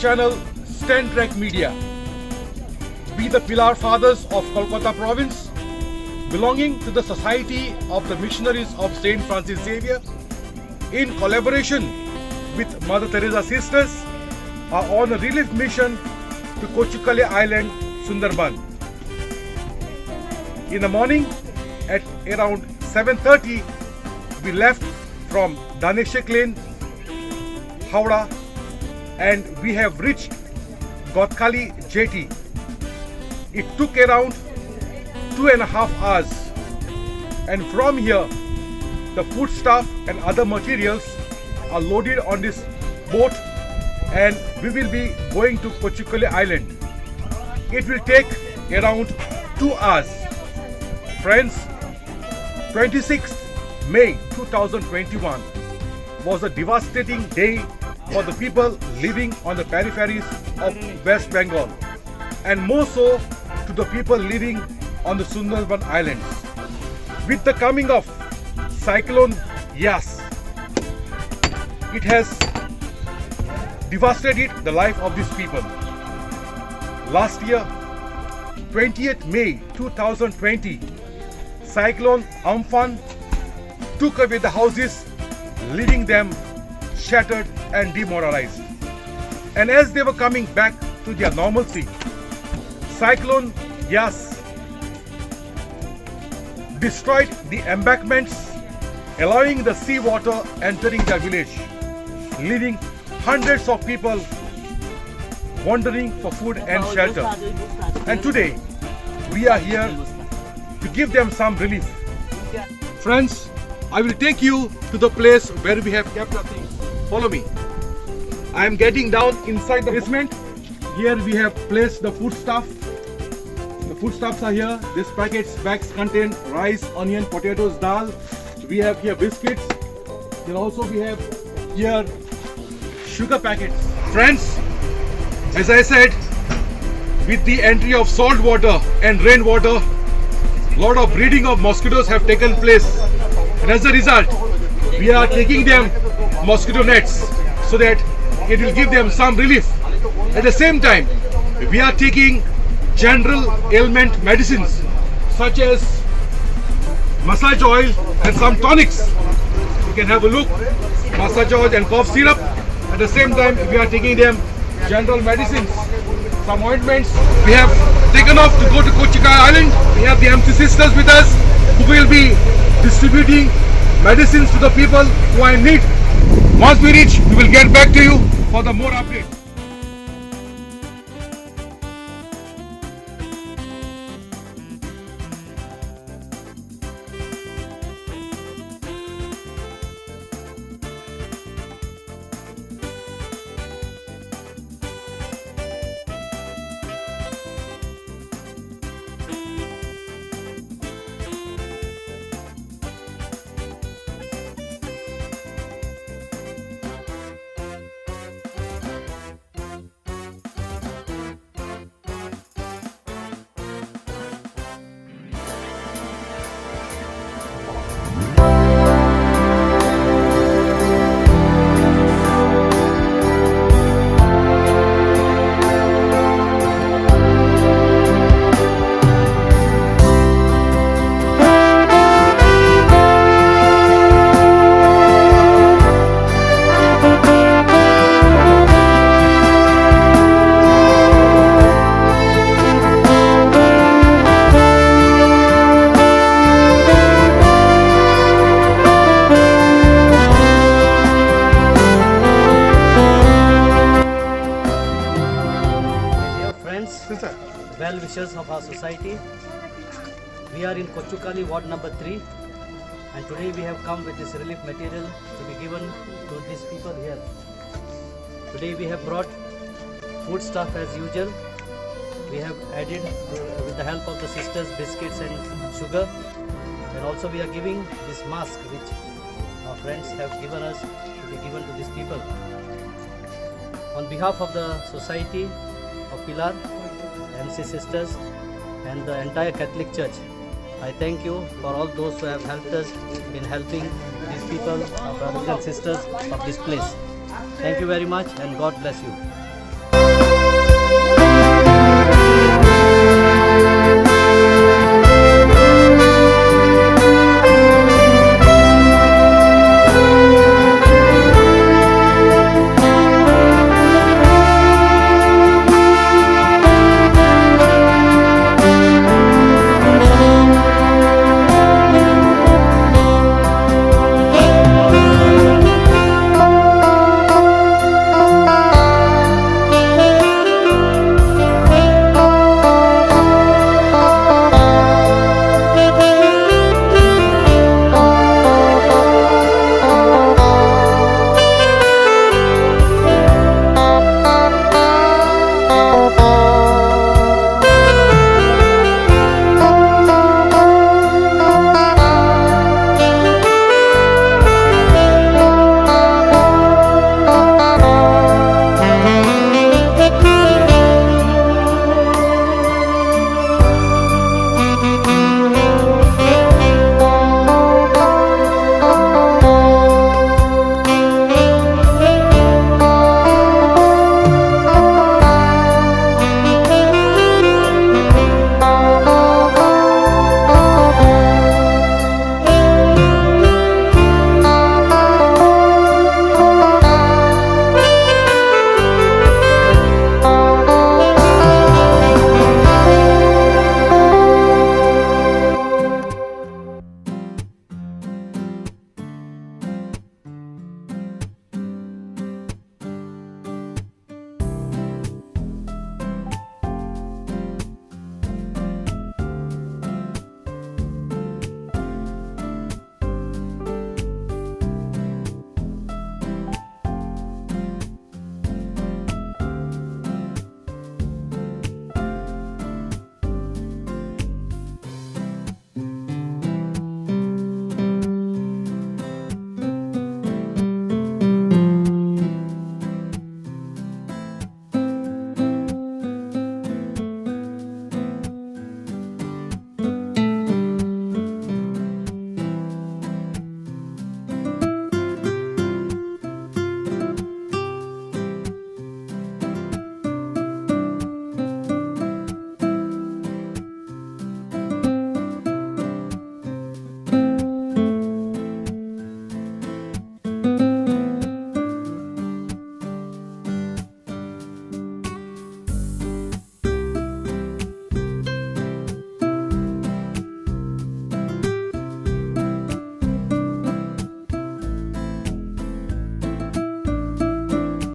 channel Stand Trek Media. We the Pilar Fathers of Kolkata province, belonging to the Society of the Missionaries of Saint Francis Xavier, in collaboration with Mother Teresa Sisters, are on a relief mission to Kochukale Island, Sundarban. In the morning at around 7:30, we left from Daneshek Lane, Howrah, and we have reached Gothkali Jetty. It took around 2.5 hours, and from here the foodstuff and other materials are loaded on this boat and we will be going to Kochukale Island. It will take around 2 hours. Friends, 26th May 2021 was a devastating day for the people living on the peripheries of West Bengal, and more so to the people living on the Sundarban Islands. With the coming of Cyclone Yas, it has devastated the life of these people. Last year, 20th May 2020, Cyclone Amphan took away the houses, leaving them shattered and demoralized. And as they were coming back to their normalcy, Cyclone Yas destroyed the embankments, allowing the sea water entering their village, leaving hundreds of people wandering for food and shelter. And today, we are here to give them some relief. Friends, I will take you to the place where we have kept our things. Follow me. I am getting down inside the basement. Here we have placed the foodstuff. The foodstuffs are here. These bags contain rice, onion, potatoes, dal. We have here biscuits. Then also we have here sugar packets. Friends, as I said, with the entry of salt water and rainwater, lot of breeding of mosquitoes have taken place, and as a result we are taking them mosquito nets so that it will give them some relief. At the same time, we are taking general ailment medicines such as massage oil and some tonics. You can have a look, massage oil and cough syrup. At the same time, we are taking them general medicines, some ointments. We have taken off to go to Kochukale Island. We have the MC Sisters with us who will be distributing medicines to the people who are in need. Once we reach, we will get back to you for the more updates. Well wishers of our society. We are in Kochukale ward number 3, and today we have come with this relief material to be given to these people here. Today we have brought food stuff as usual. We have added with the help of the sisters biscuits and sugar, and also we are giving this mask which our friends have given us to be given to these people. On behalf of the Society of Pilar, MC Sisters and the entire Catholic Church, I thank you for all those who have helped us in helping these people, our brothers and sisters of this place. Thank you very much, and God bless you.